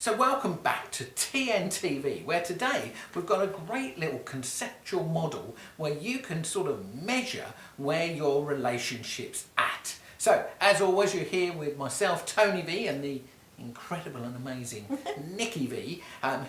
So welcome back to TNTV, where today we've got a great little conceptual model where you can sort of measure where your relationship's at. So, as always, you're here with myself, Tony V, and the incredible and amazing Nikki V,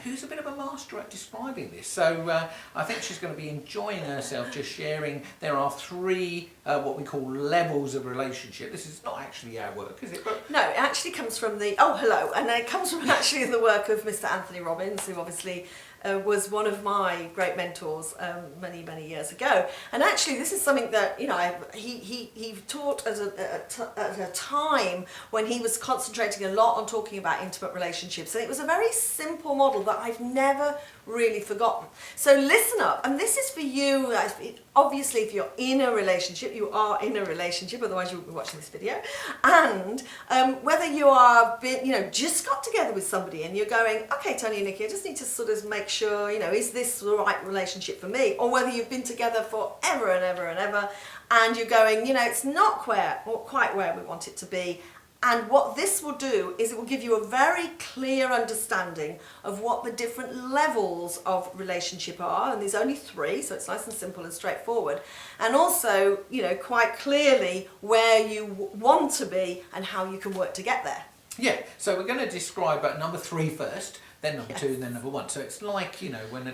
who's a bit of a master at describing this. So I think she's going to be enjoying herself just sharing. There are three what we call levels of relationship. This is not actually our work, is it? But no, it actually comes from the, and it comes from actually the work of Mr. Anthony Robbins, who obviously was one of my great mentors many, many years ago. And actually this is something that, he taught at a time when he was concentrating a lot on talking about intimate relationships. And it was a very simple model that I've never really forgotten. So listen up, and this is for you. Obviously, if you're in a relationship, you are in a relationship, otherwise you wouldn't be watching this video. And whether you are, just got together with somebody and you're going, okay, Tony and Nikki, I just need to sort of make sure, is this the right relationship for me? Or whether you've been together forever and ever and ever, and you're going, it's not quite where we want it to be. And what this will do is it will give you a very clear understanding of what the different levels of relationship are. And there's only three, so it's nice and simple and straightforward. And also, quite clearly where you want to be and how you can work to get there. yeah, so we're going to describe number 3 first, then number 2, and then number 1. So it's like, when they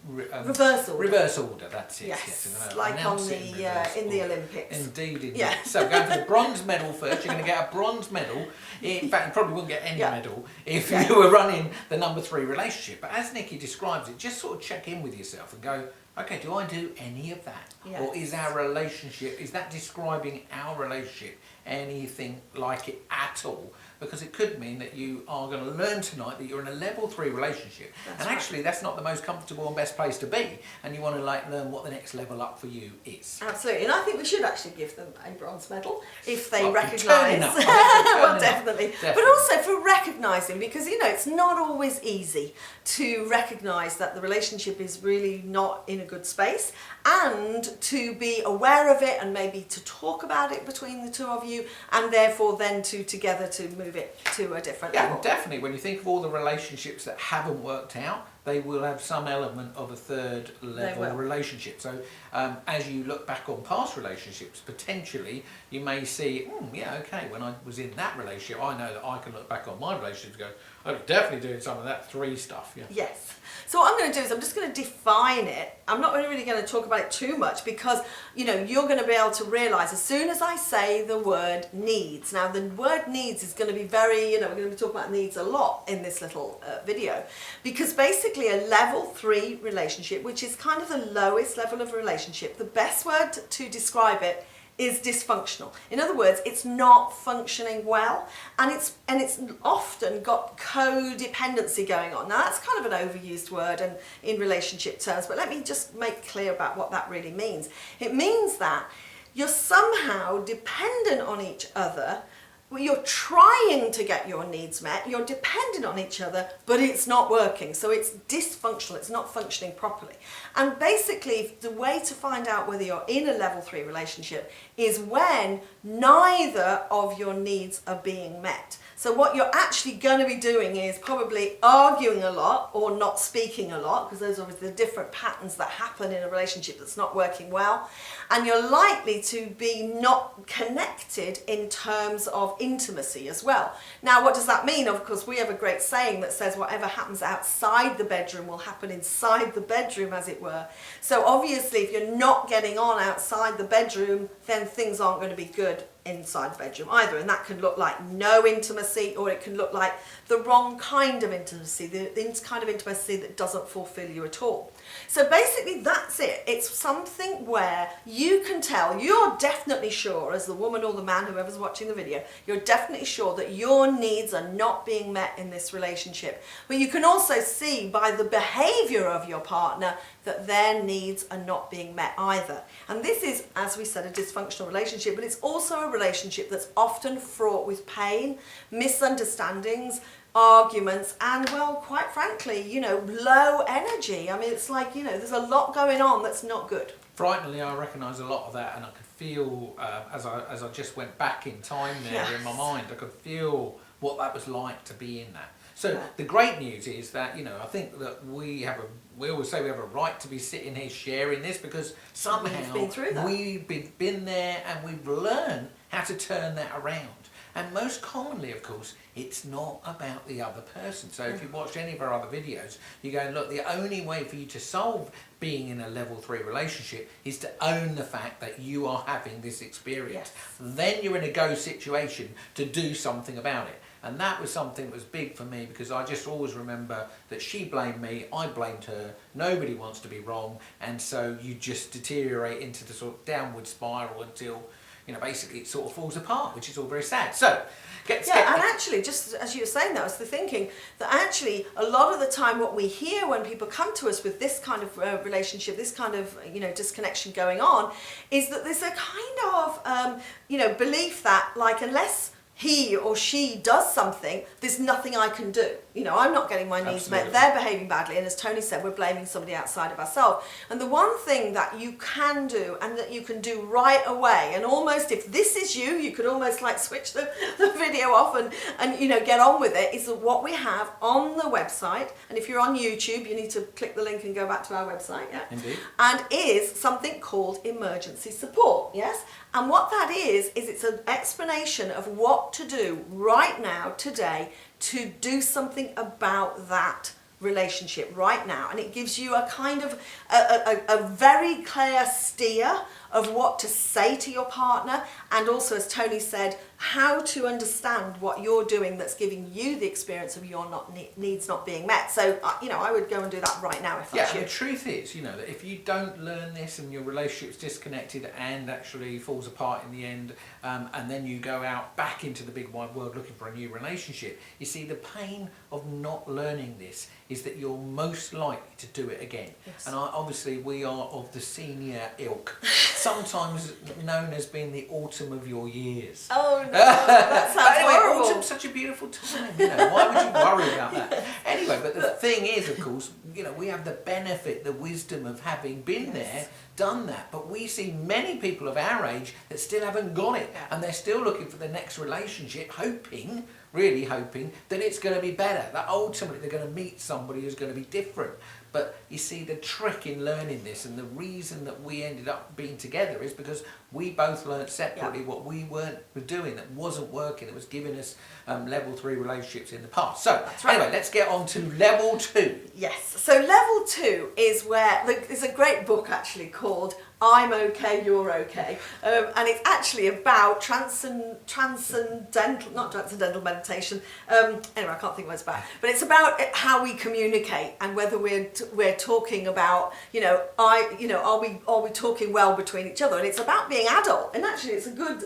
reverse order. Reverse order, that's it. Yes, like on in the Olympics. Indeed. Yeah. So going for the bronze medal first. You're going to get a bronze medal. In fact, you probably wouldn't get any medal if you were running the number 3 relationship. But as Nikki describes it, just sort of check in with yourself and go, okay, do I do any of that? Yes. Or is our relationship, is that describing our relationship anything like it at all? Because it could mean that you are going to learn tonight that you're in a level 3 relationship. And actually that's not the most comfortable and best place to be. And you want to learn what the next level up for you is. Absolutely. And I think we should actually give them a bronze medal if they recognise. Well, definitely. But also for recognising, because, it's not always easy to recognise that the relationship is really not in a good space, and to be aware of it and maybe to talk about it between the two of you, and therefore then together to move it to a different level. Yeah, definitely. When you think of all the relationships that haven't worked out, they will have some element of a third level relationship. So as you look back on past relationships, potentially you may see, when I was in that relationship, I know that I can look back on my relationship and go, I was definitely doing some of that 3 stuff. Yeah. Yes. So what I'm going to do is I'm just going to define it. I'm not really going to talk about it too much because, you're going to be able to realise as soon as I say the word needs. Now, the word needs is going to be very, we're going to be talking about needs a lot in this little video, because basically a level 3 relationship, which is kind of the lowest level of relationship, the best word to describe it is dysfunctional. In other words, it's not functioning well, and it's often got codependency going on. Now that's kind of an overused word and in relationship terms, but let me just make clear about what that really means. It means that you're somehow dependent on each other. You're trying to get your needs met, you're dependent on each other, but it's not working. So it's dysfunctional, it's not functioning properly. And basically, the way to find out whether you're in a level 3 relationship is when neither of your needs are being met. So what you're actually going to be doing is probably arguing a lot or not speaking a lot, because those are the different patterns that happen in a relationship that's not working well. And you're likely to be not connected in terms of intimacy as well. Now, what does that mean? Of course, we have a great saying that says whatever happens outside the bedroom will happen inside the bedroom, as it were. So obviously, if you're not getting on outside the bedroom, then things aren't going to be good inside the bedroom either, and that can look like no intimacy, or it can look like the wrong kind of intimacy, the kind of intimacy that doesn't fulfill you at all. So basically that's it. It's something where you can tell, you're definitely sure, as the woman or the man, whoever's watching the video, you're definitely sure that your needs are not being met in this relationship. But you can also see by the behavior of your partner that their needs are not being met either. And this is, as we said, a dysfunctional relationship, but it's also a relationship that's often fraught with pain, misunderstandings, arguments, and, well, quite frankly, low energy. I mean, it's like, there's a lot going on that's not good. Frighteningly, I recognise a lot of that, and I could feel, as I just went back in time there in my mind, I could feel what that was like to be in that. So Yeah. the great news is that, I think that we always say we have a right to be sitting here sharing this, because somehow We've been through that. we've been there and we've learned how to turn that around. And most commonly, of course, it's not about the other person. So if you watched any of our other videos, you go, look, the only way for you to solve being in a level 3 relationship is to own the fact that you are having this experience. Yes. Then you're in a go situation to do something about it. And that was something that was big for me, because I just always remember that she blamed me, I blamed her, nobody wants to be wrong, and so you just deteriorate into the sort of downward spiral until, basically it sort of falls apart, which is all very sad. So, And actually, just as you were saying that, I was thinking that actually a lot of the time what we hear when people come to us with this kind of relationship, this kind of, disconnection going on, is that there's a kind of, belief that, like, unless he or she does something, there's nothing I can do. I'm not getting my needs met, Absolutely. they're behaving badly, and as Tony said, we're blaming somebody outside of ourselves. And the one thing that you can do, and that you can do right away, and almost if this is you could almost like switch the video off and get on with it, is that what we have on the website. And if you're on YouTube, you need to click the link and go back to our website, yeah? Indeed. And is something called emergency support, yes? And what that is it's an explanation of what to do right now, today, to do something about that relationship right now. And it gives you a kind of a very clear steer of what to say to your partner, and also, as Tony said, how to understand what you're doing that's giving you the experience of your needs not being met. So, I would go and do that right now if that's Yeah, you. the truth is, that if you don't learn this and your relationship's disconnected and actually falls apart in the end, and then you go out back into the big wide world looking for a new relationship, you see, the pain of not learning this is that you're most likely to do it again. Yes. And obviously we are of the senior ilk, sometimes known as being the autumn of your years. Oh no, that sounds Anyway, horrible. autumn's such a beautiful time, why would you worry about that? Anyway, but the thing is, of course, we have the benefit, the wisdom of having been there, done that, but we see many people of our age that still haven't got it, and they're still looking for the next relationship, really hoping that it's going to be better, that ultimately they're going to meet somebody who's going to be different. But you see, the trick in learning this, and the reason that we ended up being together, is because we both learnt separately what we were doing that wasn't working, that was giving us level 3 relationships in the past. So anyway, let's get on to level 2. Yes, so level 2 is where, there's a great book actually called I'm Okay, You're Okay, and it's actually about not transcendental meditation, anyway, I can't think what it's about, but it's about how we communicate, and whether we're talking about, are we talking well between each other, and it's about being adult, and actually it's a good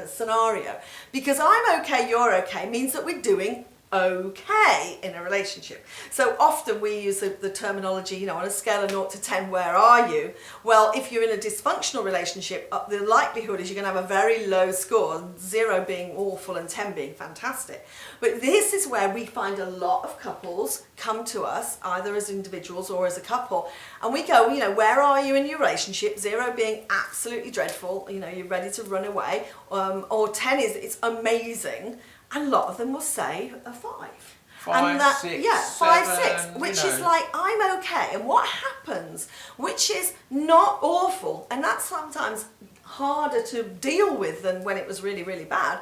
scenario, because I'm okay, you're okay means that we're doing okay in a relationship. So often we use the terminology, on a scale of 0 to 10, where are you? Well, if you're in a dysfunctional relationship, the likelihood is you're going to have a very low score, 0 being awful and 10 being fantastic. But this is where we find a lot of couples come to us, either as individuals or as a couple, and we go, where are you in your relationship? 0 being absolutely dreadful, you're ready to run away, or 10 is it's amazing. And a lot of them will say a 5. 5, 6, 5, 7, 6, which is like, I'm okay. And what happens, which is not awful, and that's sometimes harder to deal with than when it was really, really bad,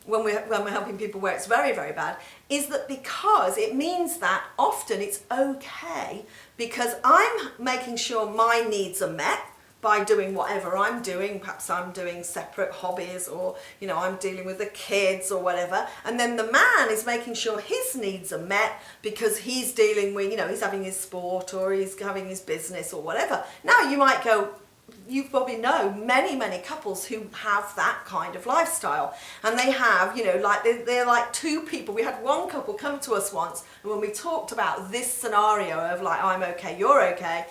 when we're helping people where it's very, very bad, is that because it means that often it's okay because I'm making sure my needs are met, by doing whatever I'm doing. Perhaps I'm doing separate hobbies, or I'm dealing with the kids or whatever, and then the man is making sure his needs are met because he's dealing with, he's having his sport or he's having his business or whatever. Now you might go, you probably know many couples who have that kind of lifestyle, and they have, like they're like two people. We had one couple come to us once, and when we talked about this scenario of like, I'm okay, you're okay,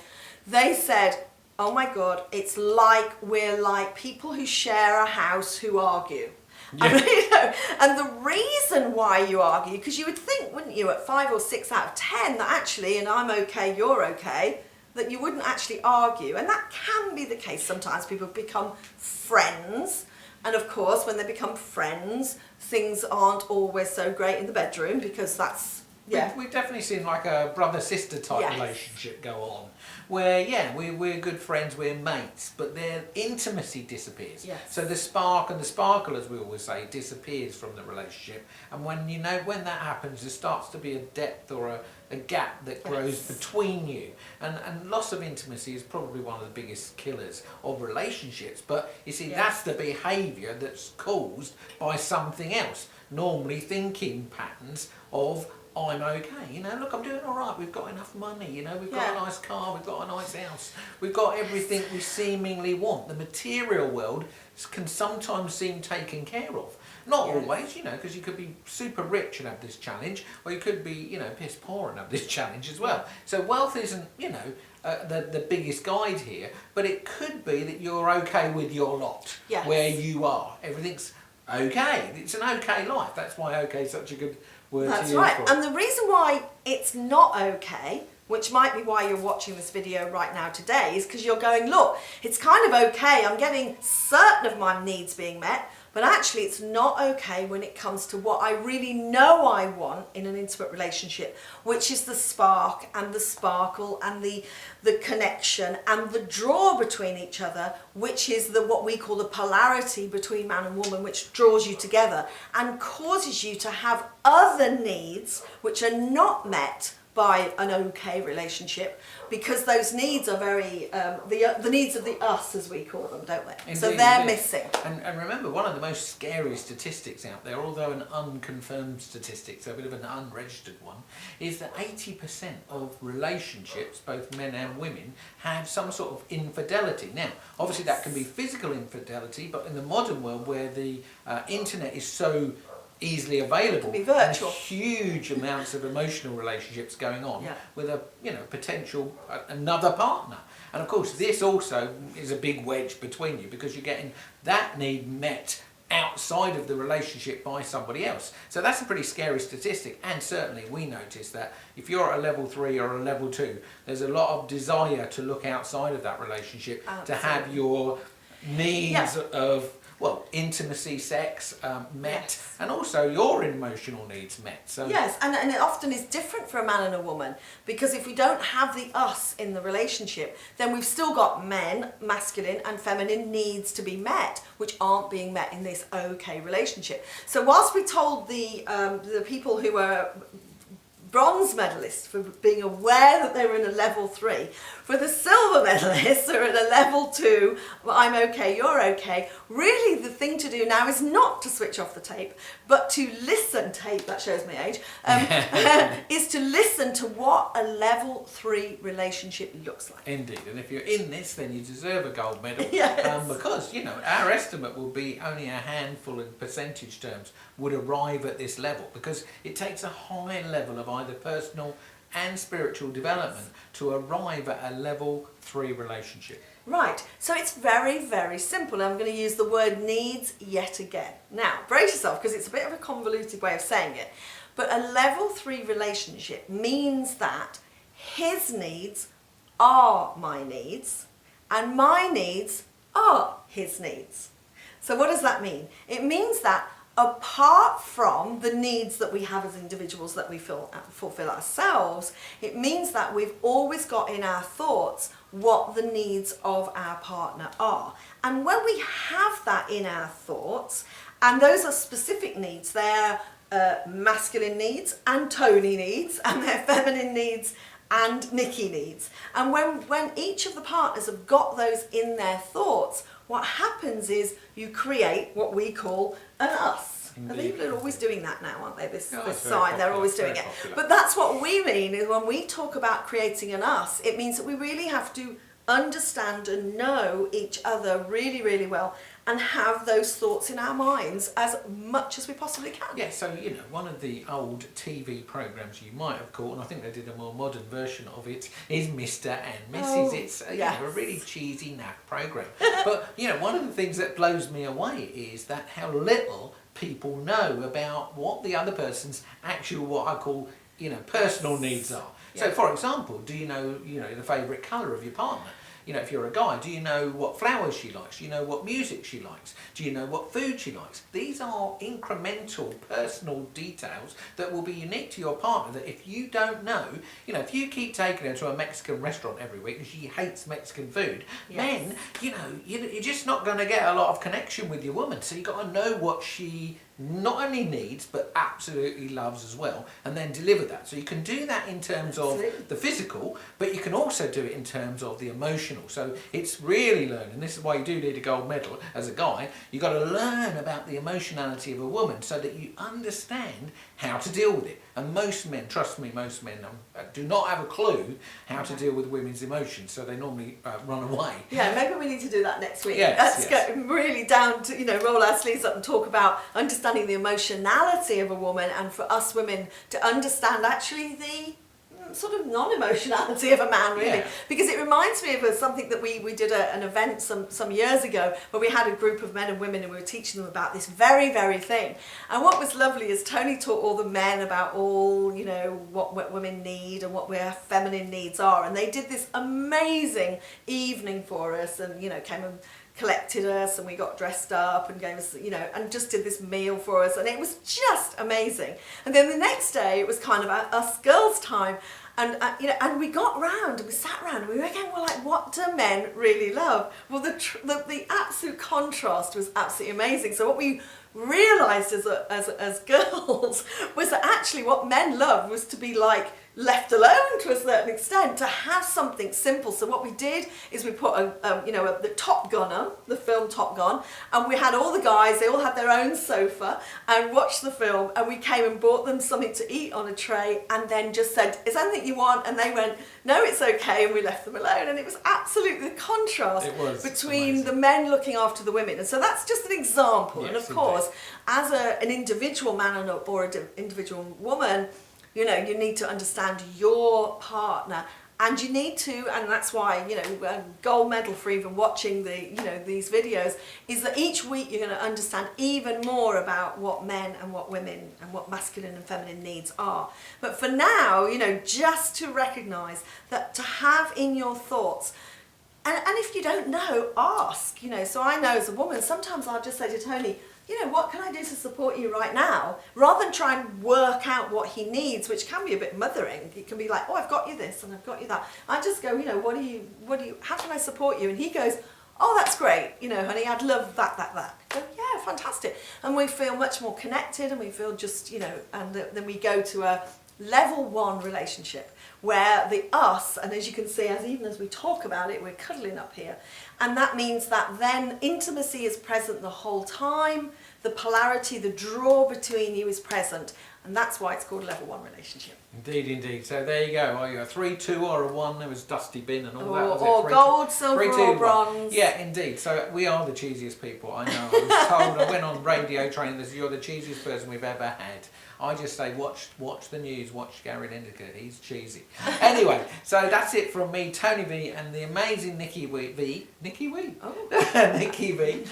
they said, oh my God, it's like we're like people who share a house who argue. Yeah. And the reason why you argue, because you would think, wouldn't you, at 5 or 6 out of 10, that actually, and I'm okay, you're okay, that you wouldn't actually argue. And that can be the case sometimes. People become friends. And of course, when they become friends, things aren't always so great in the bedroom, because that's Yeah. We've definitely seen like a brother-sister type Yes. relationship go on, where yeah, we're good friends, we're mates, but their intimacy disappears. Yes. So the spark and the sparkle, as we always say, disappears from the relationship. And when when that happens, there starts to be a depth or a gap that grows Yes. between you. And loss of intimacy is probably one of the biggest killers of relationships. But you see, Yes. that's the behaviour that's caused by something else. Normally thinking patterns of I'm okay, look, I'm doing all right, we've got enough money, we've got a Yeah. nice car, we've got a nice house, we've got everything we seemingly want. The material world can sometimes seem taken care of. Not Yes. always, because you could be super rich and have this challenge, or you could be, piss poor and have this challenge as well. So wealth isn't, the biggest guide here, but it could be that you're okay with your lot, Yes. where you are. Everything's okay. It's an okay life. That's why okay is such a good word That's to use right. for it. And the reason why it's not okay, which might be why you're watching this video right now today, is because you're going, look, it's kind of okay, I'm getting certain of my needs being met, but actually it's not okay when it comes to what I really know I want in an intimate relationship, which is the spark and the sparkle and the connection and the draw between each other, which is what we call the polarity between man and woman, which draws you together and causes you to have other needs which are not met by an okay relationship, because those needs are very the needs of the us, as we call them, don't they? So Indeed, they're indeed. missing. And remember, one of the most scary statistics out there, although an unconfirmed statistic, so a bit of an unregistered one, is that 80% of relationships, both men and women, have some sort of infidelity. Now, obviously that can be physical infidelity, but in the modern world where the internet is so easily available, It can be virtual. and huge amounts of emotional relationships going on Yeah. with a potential another partner. And of course this also is a big wedge between you, because you're getting that need met outside of the relationship by somebody else. So that's a pretty scary statistic. And certainly we notice that if you're at a level 3 or a level 2, there's a lot of desire to look outside of that relationship to have Absolutely. your needs Yeah. of intimacy, sex met, Yes. and also your emotional needs met. So Yes, and it often is different for a man and a woman, because if we don't have the us in the relationship, then we've still got men, masculine and feminine needs to be met, which aren't being met in this okay relationship. So whilst we told the people who were bronze medalists for being aware that they were in a level 3, for the silver medalists who are at a level 2, well, I'm okay, you're okay, really the thing to do now is not to switch off the tape, but to listen, tape, that shows my age, is to listen to what a level 3 relationship looks like. indeed, and if you're in this, then you deserve a gold medal. Yes. Because our estimate will be only a handful in percentage terms would arrive at this level, because it takes a high level of either personal and spiritual development to arrive at a level 3 relationship. Right, so it's very, very simple. I'm going to use the word needs yet again. Now, brace yourself, because it's a bit of a convoluted way of saying it. But a level 3 relationship means that his needs are my needs, and my needs are his needs. So what does that mean? It means that apart from the needs that we have as individuals that we fulfill ourselves, it means that we've always got in our thoughts what the needs of our partner are. And when we have that in our thoughts, and those are specific needs, they're masculine needs and Tony needs, and they're feminine needs and Nikki needs. And when each of the partners have got those in their thoughts, what happens is you create what we call an us. And Indeed. people are always doing that now, aren't they? This it's very sign, they're popular, always doing very it. popular. But that's what we mean is when we talk about creating an us, it means that we really have to understand and know each other really, really well and have those thoughts in our minds as much as we possibly can. Yeah, so one of the old TV programs you might have caught, and I think they did a more modern version of it, is Mr. and Mrs. Oh, It's a yes. really cheesy naff program. But one of the things that blows me away is that how little people know about what the other person's actual, what I call, personal needs are. So, Yeah. for example, do you know the favourite colour of your partner? You know, if you're a guy, do you know what flowers she likes? Do you know what music she likes? Do you know what food she likes? These are incremental personal details that will be unique to your partner, that if you don't know, you know, if you keep taking her to a Mexican restaurant every week and she hates Mexican food, then, you know, you're just not going to get a lot of connection with your woman. So you've got to know what she not only needs but absolutely loves as well, and then deliver that. So you can do that in terms of the physical, but you can also do it in terms of the emotional. So it's really learning. This is why you do need a gold medal as a guy. You've got to learn about the emotionality of a woman so that you understand how to deal with it. And most men, trust me, most men do not have a clue how to deal with women's emotions, so they normally run away. Yeah, maybe we need to do that next week. Yes, Let's yes. get really down to, you know, roll our sleeves up and talk about understanding the emotionality of a woman, and for us women to understand actually the sort of non-emotionality of a man, really. Yeah. Because it reminds me of something that we did an event some years ago where we had a group of men and women and we were teaching them about this very thing. And what was lovely is Tony taught all the men about all, you know, what women need and what their feminine needs are, and they did this amazing evening for us, and, you know, came and collected us and we got dressed up and gave us, you know, and just did this meal for us, and it was just amazing. And then the next day it was kind of us girls' time, and you know, and we got round and we sat round and we were again, well, like, what do men really love? Well, the absolute contrast was absolutely amazing. So what we realised as girls was that actually what men loved was to be like left alone to a certain extent, to have something simple. So what we did is we put the Top Gun on, the film Top Gun, and we had all the guys, they all had their own sofa and watched the film, and we came and bought them something to eat on a tray and then just said, is there anything you want? And they went, no, it's okay, and we left them alone. And it was absolutely the contrast between amazing. the men looking after the women. And so that's just an example. Yes, and of course, as an individual man or an individual woman, you know, you need to understand your partner, and you need to, and that's why, you know, gold medal for even watching the, you know, these videos, is that each week you're going to understand even more about what men and what women and what masculine and feminine needs are. But for now, you know, just to recognise that, to have in your thoughts, and if you don't know, ask, you know. So I know as a woman, sometimes I'll just say to Tony, you know, what can I do to support you right now? Rather than try and work out what he needs, which can be a bit mothering. It can be like, oh, I've got you this and I've got you that. I just go, you know, how can I support you? And he goes, oh, that's great, you know, honey, I'd love that. I go, yeah, fantastic. And we feel much more connected, and we feel just, you know, and then we go to a level 1 relationship where the us, and as you can see, even as we talk about it, we're cuddling up here, and that means that then intimacy is present the whole time, the polarity, the draw between you is present, and that's why it's called a level 1 relationship. Indeed. So there you go. Are you a 3, 2 or a 1? There was Dusty Bin and all that. Was Or it? gold, silver 3, 2, or 1. bronze. Yeah, indeed. So we are the cheesiest people. I know. I was told, I went on radio training, this, you're the cheesiest person we've ever had. I just say, watch the news, watch Gary Lineker, he's cheesy. Anyway, so that's it from me, Tony V, and the amazing Nikki V. Nikki V? Oh. Nikki V.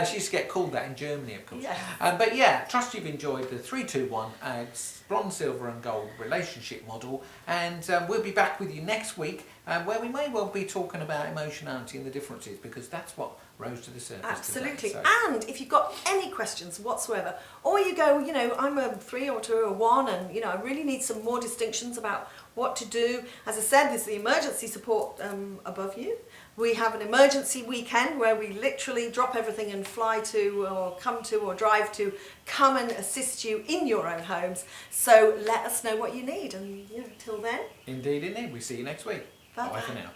She used to get called that in Germany, of course. Yes. But yeah, trust you've enjoyed the 3, 2, 1 bronze, silver and gold relationship model, and we'll be back with you next week, where we may well be talking about emotionality and the differences, because that's what rose to the surface. Absolutely. Today, And if you've got any questions whatsoever, or you go, you know, I'm a 3 or 2 or 1, and, you know, I really need some more distinctions about what to do. As I said, there's the emergency support above you. We have an emergency weekend where we literally drop everything and fly to, or come to, or drive to, come and assist you in your own homes. So let us know what you need, and, you know, until then, Indeed. We see you next week. Bye-bye. Bye for now.